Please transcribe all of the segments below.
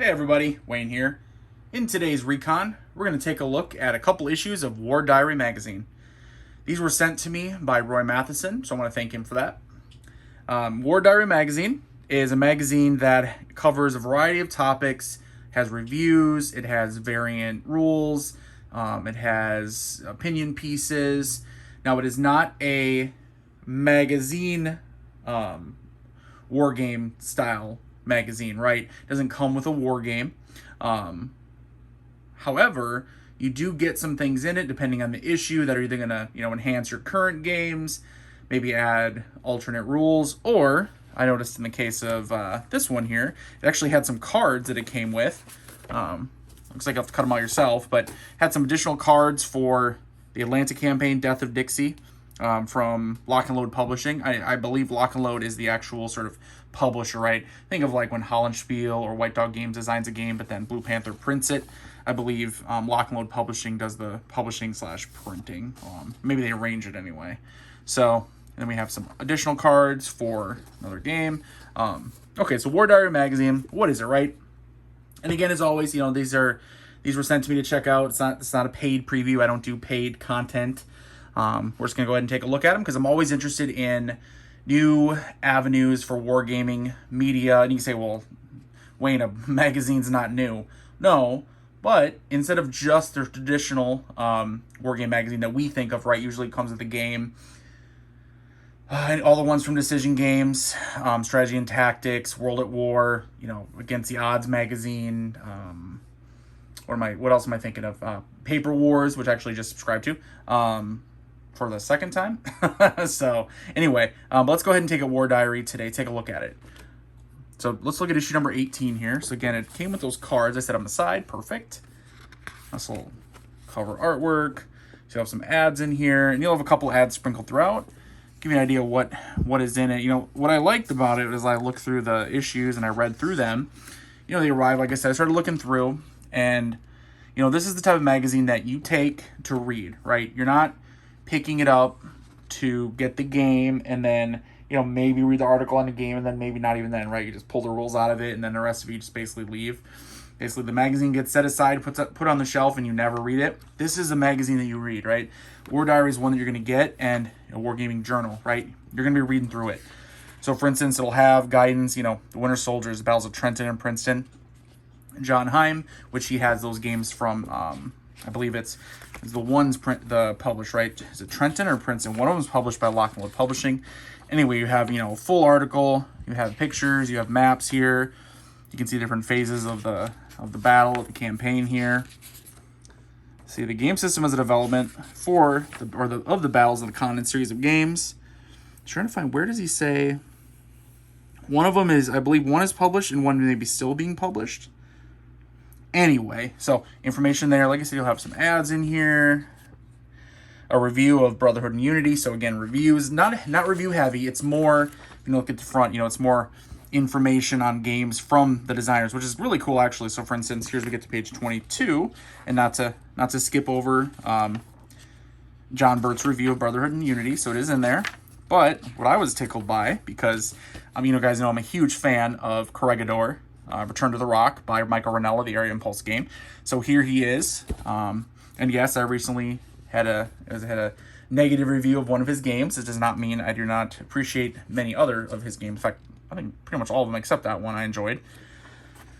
Hey everybody, Wayne here. In today's Recon, we're going to take a look at a couple issues of War Diary magazine. These were sent to me by Roy Matheson, so I want to thank him for that. War Diary magazine is a magazine that covers a variety of topics, has reviews, it has variant rules, it has opinion pieces. Now, it is not a magazine war game style magazine, right? It doesn't come with a war game. However, you do get some things in it depending on the issue that are either going to, enhance your current games, maybe add alternate rules, or I noticed in the case of this one here, it actually had some cards that it came with. Looks like you have to cut them out yourself, but had some additional cards for the Atlanta campaign, Death of Dixie, from Lock and Load Publishing. I believe Lock and Load is the actual sort of publisher, right? Think of like when Hollandspiel or White Dog Games designs a game, but then Blue Panther prints it. I believe Lock and Load Publishing does the publishing / printing. Maybe they arrange it anyway. So then we have some additional cards for another game. Okay, so War Diary magazine. What is it, right? And again, as always, these were sent to me to check out. It's not a paid preview. I don't do paid content. We're just gonna go ahead and take a look at them because I'm always interested in new avenues for wargaming media. And you can say, well, Wayne, a magazine's not new. No, but instead of just the traditional wargame magazine that we think of, right, usually comes with the game. And all the ones from Decision Games, Strategy and Tactics, World at War, Against the Odds magazine. What else am I thinking of? Paper Wars, which I actually just subscribed to for the second time. So anyway, let's go ahead and take a War Diary today. Take a look at it. So let's look at issue number 18 here. So again, it came with those cards I set on the side. Perfect. Nice little cover artwork. So you'll have some ads in here, and you'll have a couple ads sprinkled throughout. Give you an idea what is in it. What I liked about it is I looked through the issues and I read through them. They arrived, like I said, I started looking through, and this is the type of magazine that you take to read, right? You're not picking it up to get the game and then maybe read the article on the game and then maybe not even then, right? You just pull the rules out of it and then the rest of you just basically leave. Basically, the magazine gets set aside, put on the shelf, and you never read it. This is a magazine that you read, right? War Diary is one that you're going to get, and a Wargaming journal, right? You're going to be reading through it. So, for instance, it'll have guidance, the Winter Soldiers, the Battles of Trenton and Princeton, John Heim, which he has those games from, I believe it's the ones published, right? Is it Trenton or Princeton? One of them is published by Lock and Load Publishing. Anyway, you have, a full article, you have pictures, you have maps here. You can see different phases of the battle, of the campaign here. See, the game system is a development of the Battles of the Continent series of games. I'm trying to find, where does he say? One of them is, I believe one is published and one may be still being published. Anyway, so information there. Like I said, you'll have some ads in here. A review of Brotherhood and Unity. So again, reviews, not review heavy. It's more, if you look at the front, it's more information on games from the designers, which is really cool actually. So for instance, here's we get to page 22, and not to skip over John Burt's review of Brotherhood and Unity, so it is in there. But what I was tickled by, because guys know I'm a huge fan of Corregidor, Return to the Rock by Michael Ranella, the Area Impulse game. So here he is, and yes, I recently had a negative review of one of his games. It does not mean I do not appreciate many other of his games. In fact, I think pretty much all of them except that one I enjoyed.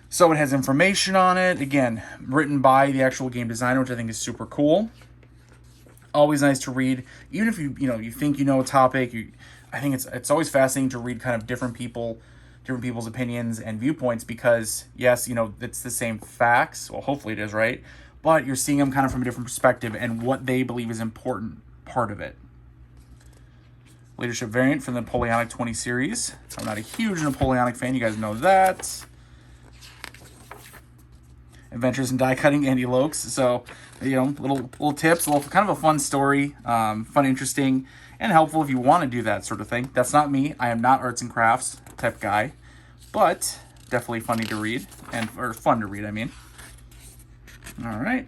So it has information on it, again, written by the actual game designer, which I think is super cool. Always nice to read, even if you think a topic. I think it's always fascinating to read kind of different people's opinions and viewpoints, because yes, it's the same facts. Well, hopefully it is, right? But you're seeing them kind of from a different perspective and what they believe is important part of it. Leadership variant from the Napoleonic 20 series. I'm not a huge Napoleonic fan. You guys know that. Adventures in Die Cutting, Andy Lokes. So, little tips, kind of a fun story, fun, interesting, and helpful if you want to do that sort of thing. That's not me. I am not arts and crafts type guy, but definitely funny to read, or fun to read, I mean. All right.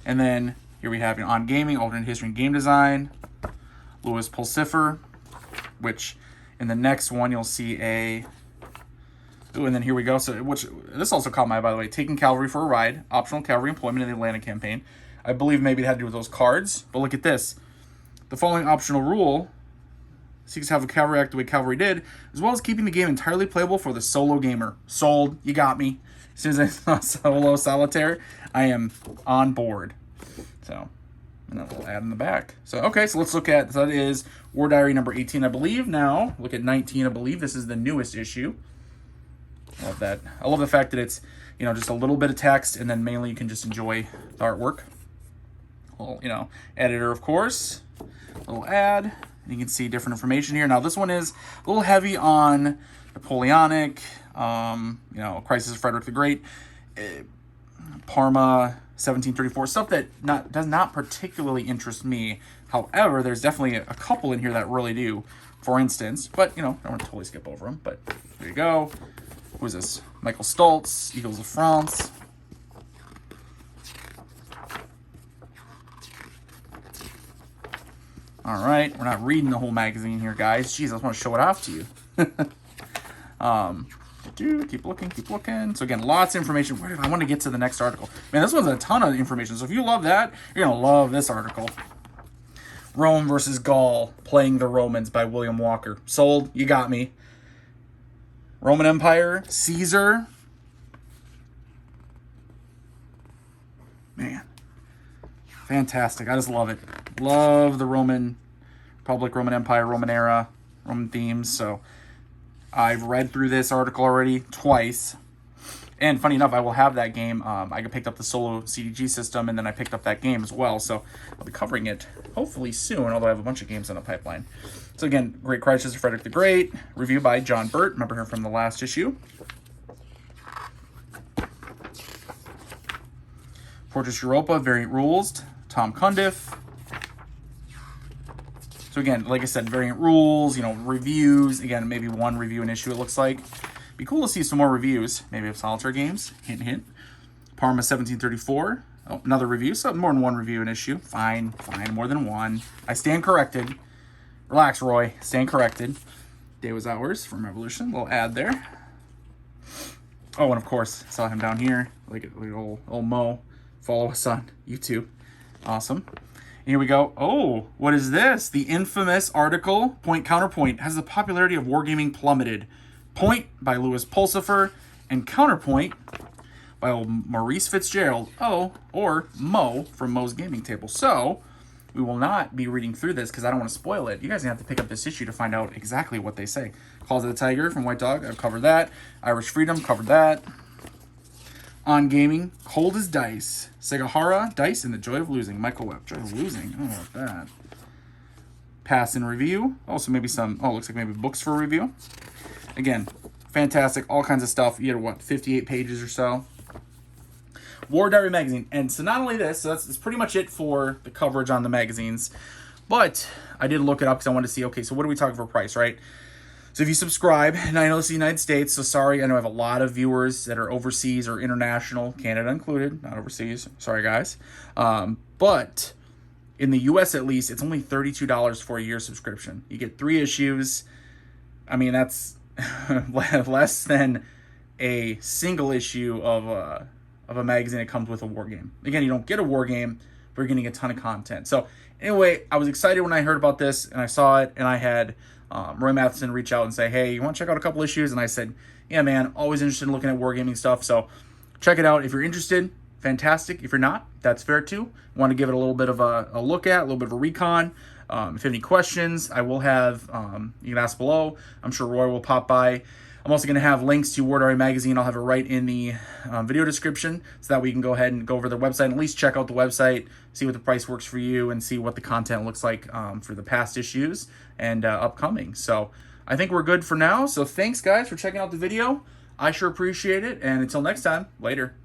And then here we have On Gaming, Alternate History and Game Design. Louis Pulsifer, which in the next one you'll see a Ooh, and then here we go. So, which this also caught my eye, by the way. Taking cavalry for a ride. Optional cavalry employment in the Atlanta campaign. I believe maybe it had to do with those cards. But look at this. The following optional rule seeks to have a cavalry act the way cavalry did, as well as keeping the game entirely playable for the solo gamer. Sold. You got me. As soon as I saw solo solitaire, I am on board. So, and then we'll add in the back. So, okay, so let's look at, so that is War Diary number 18, I believe. Now, look at 19, I believe. This is the newest issue. I love that. I love the fact that it's, you know, just a little bit of text, and then mainly you can just enjoy the artwork. Little, you know, editor, of course. Little ad. You can see different information here. Now, this one is a little heavy on Napoleonic, you know, Crisis of Frederick the Great, Parma, 1734, stuff that does not particularly interest me. However, there's definitely a couple in here that really do, for instance. But, you know, I don't want to totally skip over them. But there you go. Who is this? Michael Stoltz, Eagles of France. All right, we're not reading the whole magazine here, guys. Jeez, I just want to show it off to you. Keep looking. So again, lots of information. Where did I want to get to the next article? Man, this one's a ton of information. So if you love that, you're gonna love this article. Rome versus Gaul, Playing the Romans by William Walker. Sold. You got me. Roman Empire, Caesar. Man, fantastic. I just love it. Love the Roman Republic, Roman Empire, Roman era, Roman themes. So I've read through this article already twice. And funny enough, I will have that game. I picked up the solo CDG system, and then I picked up that game as well. So I'll be covering it hopefully soon, although I have a bunch of games on the pipeline. So again, Great Crisis of Frederick the Great, review by John Burt. Remember her from the last issue. Fortress Europa, Variant Rules, Tom Cundiff. So again, like I said, variant rules, you know, reviews. Again, maybe one review an issue, it looks like. Be cool to see some more reviews, maybe of solitaire games. Hint, hint. Parma 1734. Oh, another review. So more than one review an issue. Fine, more than one. I stand corrected. Relax, Roy. Stand corrected. Day Was Ours from Revolution. Little ad there. Oh, and of course, saw him down here. Look at old Mo. Follow us on YouTube. Awesome. Here we go. Oh, what is this? The infamous article, Point Counterpoint, has the popularity of wargaming plummeted. Point by Louis Pulsifer and Counterpoint by old Maurice Fitzgerald. Oh, or Mo from Mo's Gaming Table. So we will not be reading through this because I don't want to spoil it. You guys are going to have to pick up this issue to find out exactly what they say. Calls of the Tiger from White Dog. I've covered that. Irish Freedom. Covered that. On Gaming, Cold as Dice. Segahara, Dice, and the Joy of Losing. Michael Webb, Joy of Losing. Oh, about that. Pass and Review. Also, maybe some, looks like maybe books for review. Again, fantastic. All kinds of stuff. You had, 58 pages or so. War Diary magazine. And so not only this, so that's pretty much it for the coverage on the magazines. But I did look it up because I wanted to see, okay, so what are we talking for price, right? So if you subscribe, and I know this is the United States, so sorry, I know I have a lot of viewers that are overseas or international, Canada included, not overseas. Sorry, guys. But in the U.S. at least, it's only $32 for a year subscription. You get 3 issues. I mean, that's less than a single issue of a magazine that comes with a war game. Again, you don't get a war game, but you're getting a ton of content. So anyway, I was excited when I heard about this, and I saw it, and I had Roy Matheson reach out and say, hey, you want to check out a couple issues? And I said, yeah, man, always interested in looking at wargaming stuff. So check it out. If you're interested, fantastic. If you're not, that's fair too. Want to give it a little bit of a look at, a little bit of a recon. If you have any questions, I will have, you can ask below. I'm sure Roy will pop by. I'm also going to have links to War Diary magazine. I'll have it right in the video description so that we can go ahead and go over their website and at least check out the website, see what the price works for you, and see what the content looks like for the past issues and upcoming. So I think we're good for now. So thanks, guys, for checking out the video. I sure appreciate it. And until next time, later.